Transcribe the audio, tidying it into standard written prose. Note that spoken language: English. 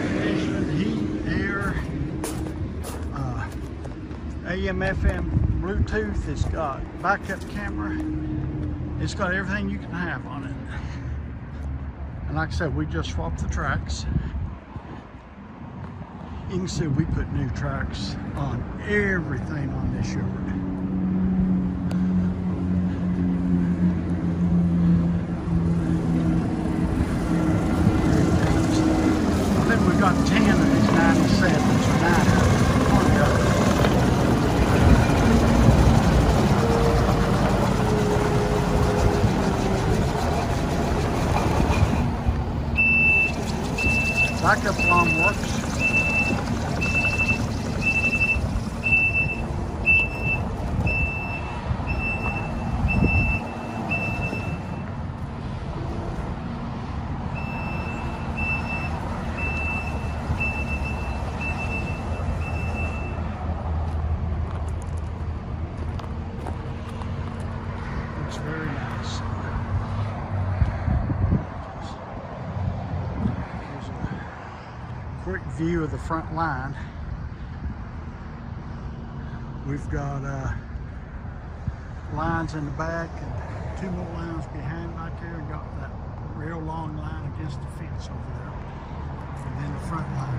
conditioning, heat, air, AM, FM, Bluetooth. It's got backup camera. It's got everything you can have on it. And like I said, we just swapped the tracks. You can see we put new tracks on everything on this yard. I think we got 10 of these 97s or 9 of them. Backup alarm works. Looks very nice. Quick view of the front line. We've got lines in the back and 2 more lines behind right there. Got that real long line against the fence over there. And then the front line.